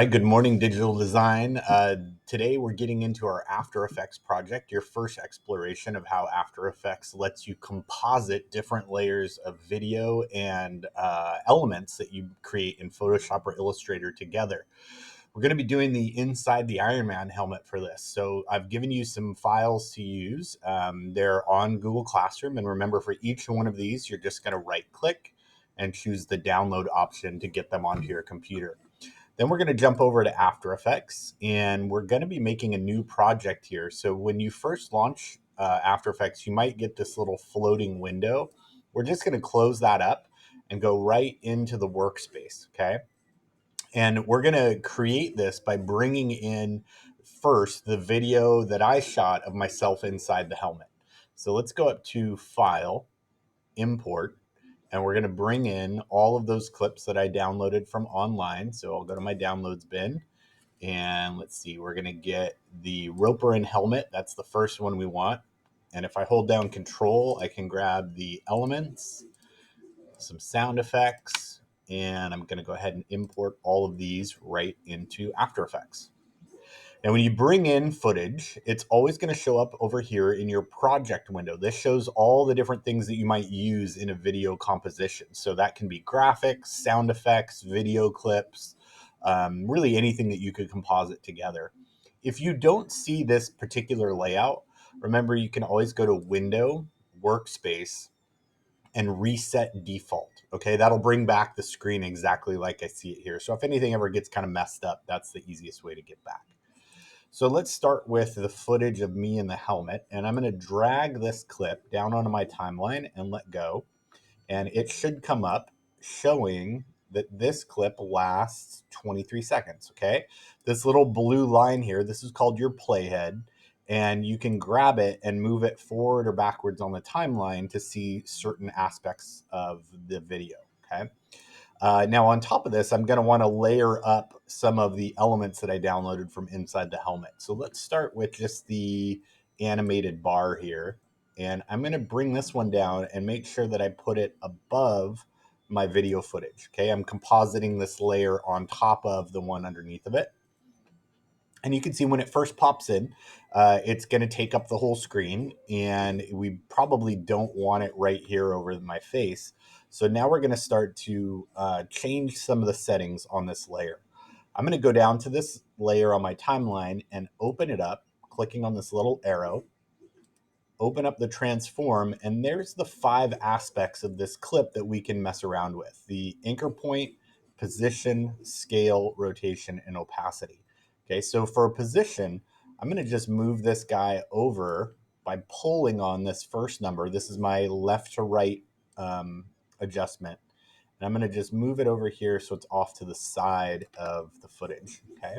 Hi, good morning, digital design. Today we're getting into our After Effects project, your first exploration of how After Effects lets you composite different layers of video and elements that you create in Photoshop or Illustrator together. We're going to be doing the inside the Iron Man helmet for this. So I've given you some files to use. They're on Google Classroom. And remember, for each one of these, you're just going to right click and choose the download option to get them onto your computer. Then we're going to jump over to After Effects, and we're going to be making a new project here. So when you first launch After Effects, you might get this little floating window. We're just going to close that up and go right into the workspace, okay? And we're going to create this by bringing in first the video that I shot of myself inside the helmet. So let's go up to File, Import, and we're going to bring in all of those clips that I downloaded from online. So I'll go to my downloads bin, and let's see, we're going to get the Roper and helmet. That's the first one we want. And if I hold down Control, I can grab the elements, some sound effects, and I'm going to go ahead and import all of these right into After Effects. Now, when you bring in footage, it's always going to show up over here in your project window. This shows all the different things that you might use in a video composition. So that can be graphics, sound effects, video clips, really anything that you could composite together. If you don't see this particular layout, remember you can always go to Window, Workspace, and reset default. Okay, that'll bring back the screen exactly like I see it here. So if anything ever gets kind of messed up, that's the easiest way to get back. So let's start with the footage of me in the helmet, and I'm going to drag this clip down onto my timeline and let go. And it should come up showing that this clip lasts 23 seconds, okay? This little blue line here, this is called your playhead, and you can grab it and move it forward or backwards on the timeline to see certain aspects of the video, okay? Now, on top of this, I'm going to want to layer up some of the elements that I downloaded from inside the helmet. So let's start with just the animated bar here. And I'm going to bring this one down and make sure that I put it above my video footage. Okay, I'm compositing this layer on top of the one underneath of it. And you can see when it first pops in, it's going to take up the whole screen, and we probably don't want it right here over my face. So now we're going to start to change some of the settings on this layer. I'm going to go down to this layer on my timeline and open it up, clicking on this little arrow, open up the transform, and there's the 5 aspects of this clip that we can mess around with: the anchor point, position, scale, rotation, and opacity. Okay, so for a position, I'm going to just move this guy over by pulling on this first number. This is my left to right adjustment. And I'm going to just move it over here so it's off to the side of the footage, okay?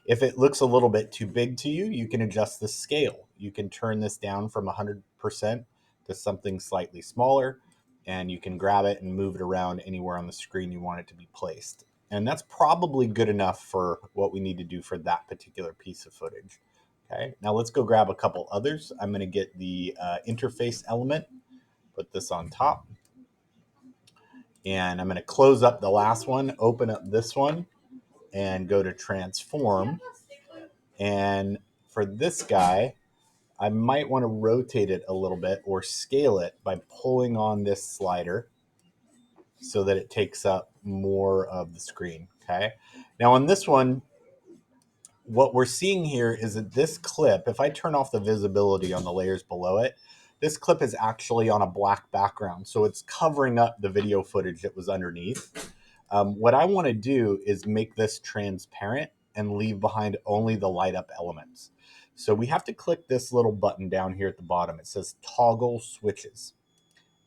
If it looks a little bit too big to you, you can adjust the scale. You can turn this down from 100% to something slightly smaller, and you can grab it and move it around anywhere on the screen you want it to be placed. And that's probably good enough for what we need to do for that particular piece of footage. Okay, now let's go grab a couple others. I'm going to get the interface element, put this on top, and I'm going to close up the last one, open up this one, and go to transform. And for this guy, I might want to rotate it a little bit or scale it by pulling on this slider so that it takes up more of the screen. Okay. Now on this one, what we're seeing here is that this clip, if I turn off the visibility on the layers below it, this clip is actually on a black background. So it's covering up the video footage that was underneath. What I want to do is make this transparent and leave behind only the light up elements. So we have to click this little button down here at the bottom. It says toggle switches.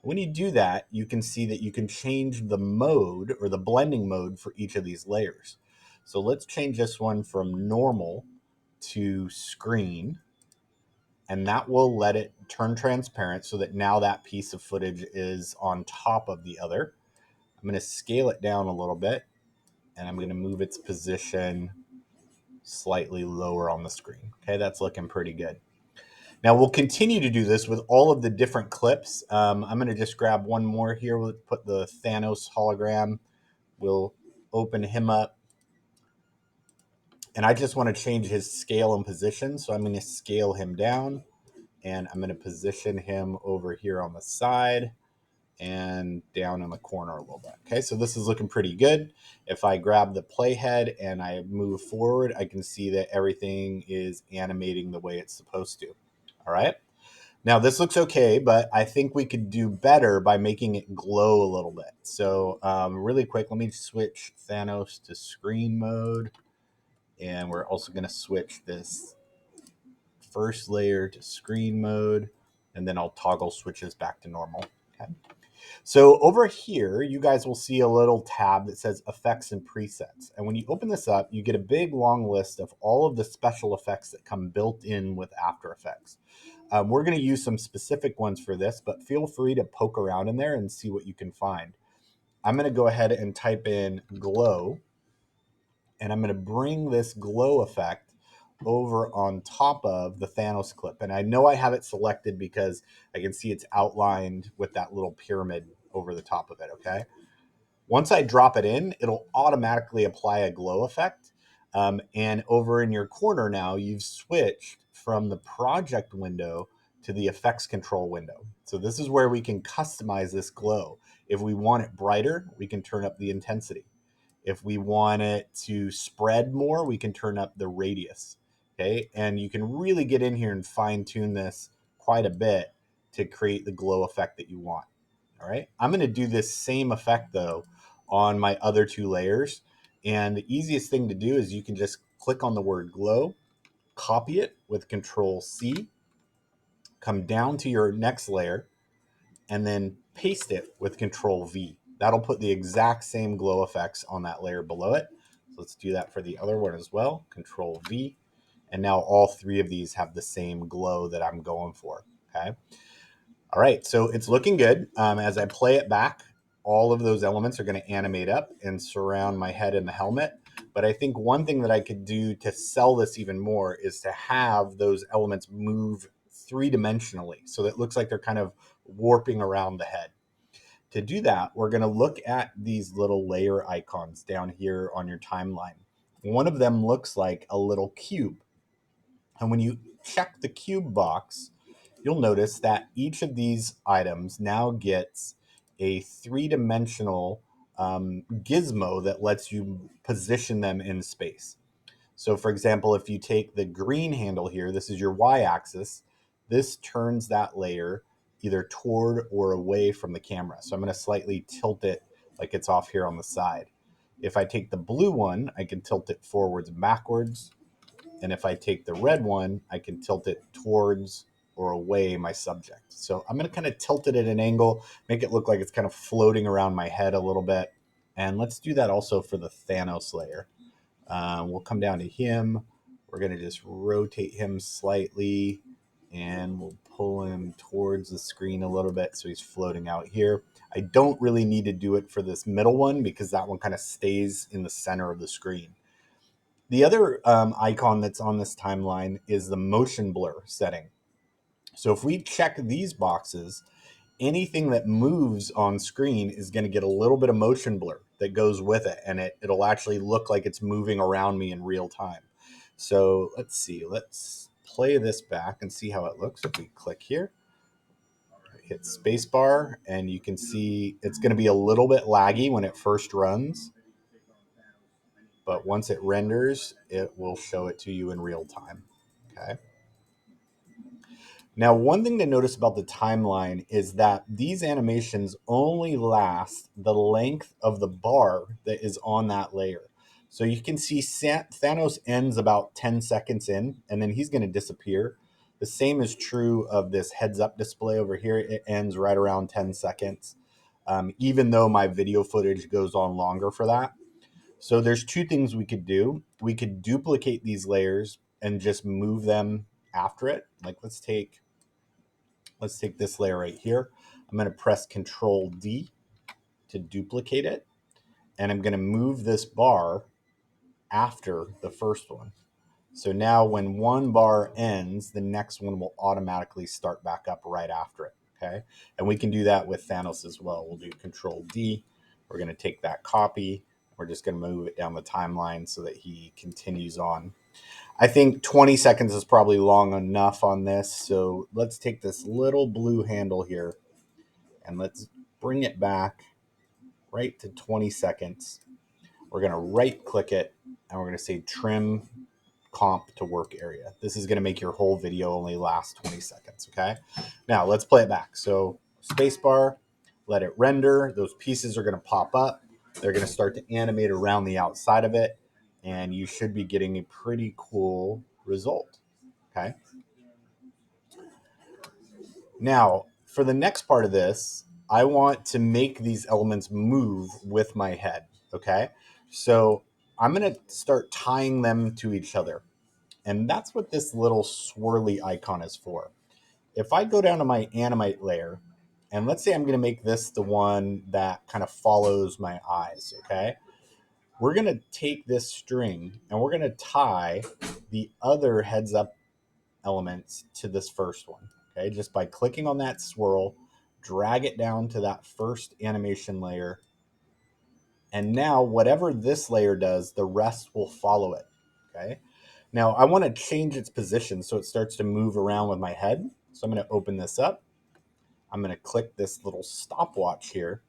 When you do that, you can see that you can change the mode or the blending mode for each of these layers. So let's change this one from normal to screen, and that will let it turn transparent so that now that piece of footage is on top of the other. I'm going to scale it down a little bit, and I'm going to move its position slightly lower on the screen. Okay, that's looking pretty good. Now we'll continue to do this with all of the different clips. I'm going to just grab one more here. We'll put the Thanos hologram. We'll open him up, And I just want to change his scale and position. So I'm going to scale him down, and I'm going to position him over here on the side and down in the corner a little bit. Okay, so this is looking pretty good. If I grab the playhead and I move forward, I can see that everything is animating the way it's supposed to. All right. Now this looks okay, but I think we could do better by making it glow a little bit. So really quick, let me switch Thanos to screen mode. And we're also going to switch this first layer to screen mode. And then I'll toggle switches back to normal. Okay. So over here, you guys will see a little tab that says effects and presets. And when you open this up, you get a big long list of all of the special effects that come built in with After Effects. We're going to use some specific ones for this, but feel free to poke around in there and see what you can find. I'm going to go ahead and type in glow, and I'm going to bring this glow effect over on top of the Thanos clip. And I know I have it selected because I can see it's outlined with that little pyramid over the top of it, okay? Once I drop it in, it'll automatically apply a glow effect. And over in your corner now, you've switched from the project window to the effects control window. So this is where we can customize this glow. If we want it brighter, we can turn up the intensity. If we want it to spread more, we can turn up the radius. Okay. And you can really get in here and fine tune this quite a bit to create the glow effect that you want. All right. I'm going to do this same effect though on my other two layers. And the easiest thing to do is you can just click on the word glow, copy it with Control C, come down to your next layer, and then paste it with Control V. That'll put the exact same glow effects on that layer below it. So let's do that for the other one as well. Control V. And now all three of these have the same glow that I'm going for. Okay. All right. So it's looking good. As I play it back, all of those elements are going to animate up and surround my head and the helmet. But I think one thing that I could do to sell this even more is to have those elements move three-dimensionally. So that it looks like they're kind of warping around the head. To do that, we're going to look at these little layer icons down here on your timeline. One of them looks like a little cube. And when you check the cube box, you'll notice that each of these items now gets a three-dimensional gizmo that lets you position them in space. So for example, if you take the green handle here, this is your y-axis, this turns that layer either toward or away from the camera. So I'm going to slightly tilt it like it's off here on the side. If I take the blue one, I can tilt it forwards and backwards. And if I take the red one, I can tilt it towards or away my subject. So I'm going to kind of tilt it at an angle, make it look like it's kind of floating around my head a little bit. And let's do that also for the Thanos layer. We'll come down to him. We're going to just rotate him slightly, and we'll pull him towards the screen a little bit so he's floating out here. I don't really need to do it for this middle one because that one kind of stays in the center of the screen. The other icon that's on this timeline is the motion blur setting. So if we check these boxes, anything that moves on screen is going to get a little bit of motion blur that goes with it, and it'll actually look like it's moving around me in real time. So let's see, let's play this back and see how it looks. If we click here, hit spacebar, and you can see it's going to be a little bit laggy when it first runs, but once it renders, it will show it to you in real time. Okay. Now, one thing to notice about the timeline is that these animations only last the length of the bar that is on that layer. So you can see Thanos ends about 10 seconds in, and then he's going to disappear. The same is true of this heads up display over here. It ends right around 10 seconds, even though my video footage goes on longer for that. So there's two things we could do. We could duplicate these layers and just move them after it. Like let's take this layer right here. I'm going to press Control D to duplicate it. And I'm going to move this bar after the first one. So now when one bar ends, the next one will automatically start back up right after it. Okay. And we can do that with Thanos as well. We'll do Control D. We're going to take that copy. We're We're just going to move it down the timeline so that he continues on. I think 20 seconds is probably long enough on this. So let's take this little blue handle here and let's bring it back right to 20 seconds. We're going to right click it and we're going to say trim comp to work area. This is going to make your whole video only last 20 seconds. Okay. Now let's play it back. So spacebar, let it render. Those pieces are going to pop up. They're going to start to animate around the outside of it. And you should be getting a pretty cool result. Okay. Now, for the next part of this, I want to make these elements move with my head. Okay. So I'm going to start tying them to each other. And that's what this little swirly icon is for. If I go down to my animate layer, and let's say I'm going to make this the one that kind of follows my eyes. Okay. We're going to take this string and we're going to tie the other heads up elements to this first one. Okay, just by clicking on that swirl, drag it down to that first animation layer. And now whatever this layer does, the rest will follow it. Okay. Now I want to change its position so it starts to move around with my head. So I'm going to open this up. I'm going to click this little stopwatch here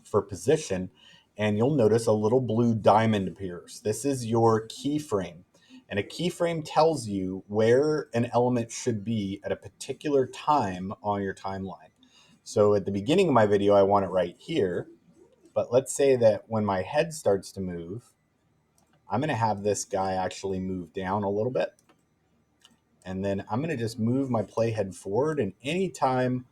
for position, and you'll notice a little blue diamond appears. This is your keyframe. And a keyframe tells you where an element should be at a particular time on your timeline. So at the beginning of my video, I want it right here. But let's say that when my head starts to move, I'm going to have this guy actually move down a little bit. And then I'm going to just move my playhead forward. And anytime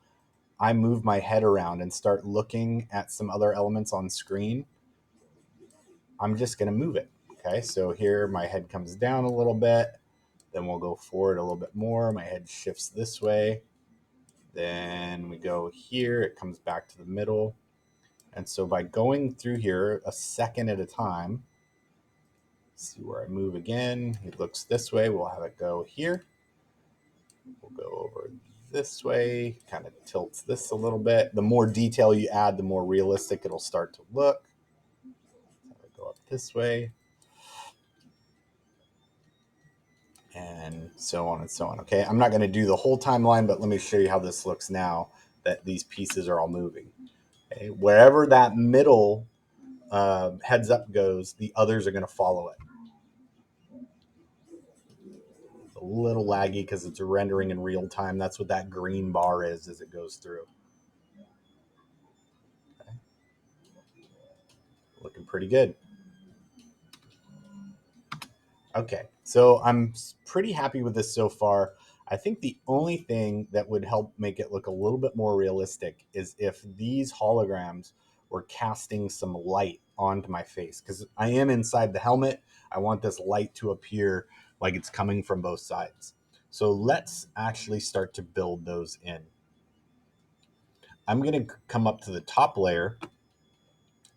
I move my head around and start looking at some other elements on screen, I'm just going to move it. Okay, so here my head comes down a little bit. Then we'll go forward a little bit more. My head shifts this way. Then we go here. It comes back to the middle. And so by going through here a second at a time, see where I move again. It looks this way. We'll have it go here. We'll go over this way. Kind of tilts this a little bit. The more detail you add, the more realistic it'll start to look. Have it go up this way. And so on and so on. Okay, I'm not going to do the whole timeline, but let me show you how this looks now that these pieces are all moving. Okay, wherever that middle heads up goes, the others are going to follow it. It's a little laggy because it's rendering in real time. That's what that green bar is as it goes through. Okay. Looking pretty good. Okay, so I'm pretty happy with this so far. I think the only thing that would help make it look a little bit more realistic is if these holograms were casting some light onto my face, because I am inside the helmet. I want this light to appear like it's coming from both sides. So let's actually start to build those in. I'm going to come up to the top layer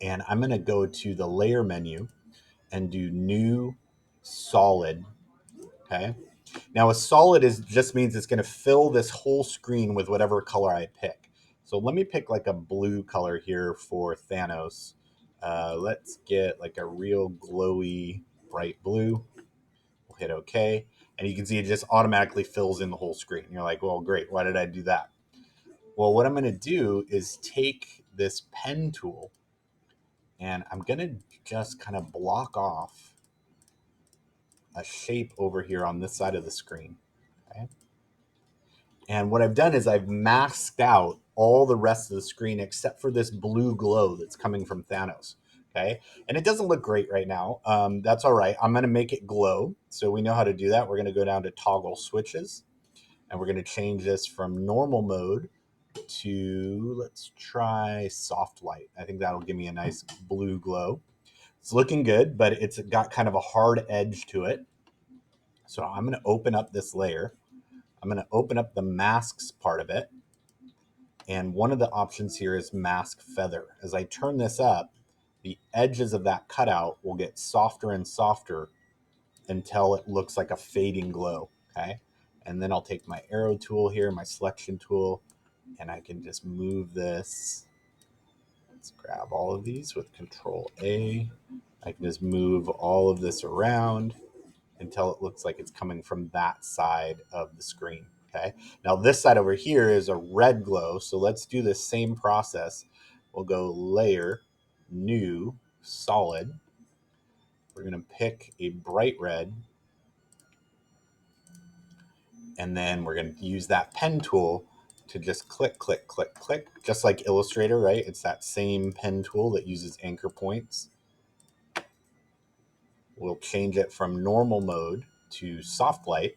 and I'm going to go to the layer menu and do new solid. Okay. Now a solid just means it's going to fill this whole screen with whatever color I pick. So let me pick like a blue color here for Thanos. Let's get like a real glowy bright blue. We'll hit OK. And you can see it just automatically fills in the whole screen. You're like, well, great. Why did I do that? Well, what I'm going to do is take this pen tool and I'm going to just kind of block off a shape over here on this side of the screen. Okay. And what I've done is I've masked out all the rest of the screen except for this blue glow that's coming from Thanos. Okay. And it doesn't look great right now. That's all right. I'm going to make it glow. So we know how to do that. We're going to go down to toggle switches and we're going to change this from normal mode to, let's try soft light. I think that'll give me a nice blue glow. It's looking good, but it's got kind of a hard edge to it. So I'm going to open up this layer. I'm going to open up the masks part of it. And one of the options here is mask feather. As I turn this up, the edges of that cutout will get softer and softer until it looks like a fading glow. Okay. And then I'll take my arrow tool here, my selection tool, and I can just move this Let's grab all of these with Control A. I can just move all of this around until it looks like it's coming from that side of the screen. Okay. Now this side over here is a red glow. So let's do the same process. We'll go Layer, New, Solid. We're going to pick a bright red. And then we're going to use that pen tool to just click, click, click, click, just like Illustrator, right? It's that same pen tool that uses anchor points. We'll change it from normal mode to soft light.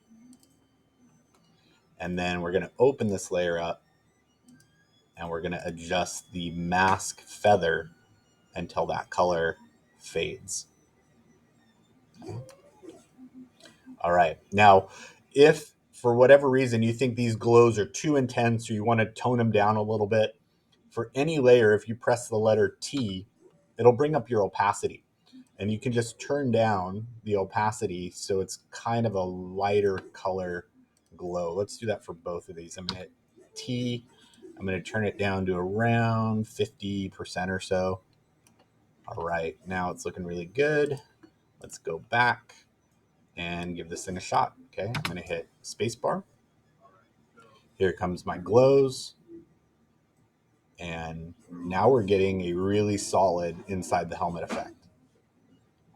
And then we're going to open this layer up and we're going to adjust the mask feather until that color fades. All right. Now, if for whatever reason you think these glows are too intense or you want to tone them down a little bit, for any layer, if you press the letter T, it'll bring up your opacity. And you can just turn down the opacity so it's kind of a lighter color glow. Let's do that for both of these. I'm going to hit T. I'm going to turn it down to around 50% or so. All right, now it's looking really good. Let's go back and give this thing a shot. Okay, I'm going to hit spacebar. Here comes my glows. And now we're getting a really solid inside the helmet effect.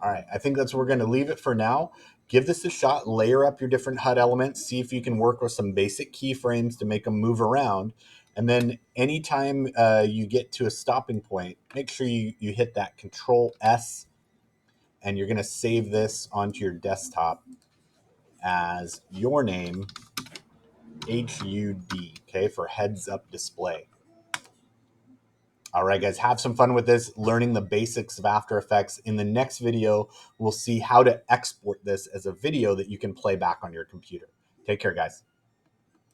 All right, I think that's where we're going to leave it for now. Give this a shot, layer up your different HUD elements, see if you can work with some basic keyframes to make them move around. And then anytime you get to a stopping point, make sure you hit that Control S, and you're going to save this onto your desktop as your name, HUD, okay, for heads up display. All right, guys, have some fun with this, learning the basics of After Effects. In the next video, we'll see how to export this as a video that you can play back on your computer. Take care, guys.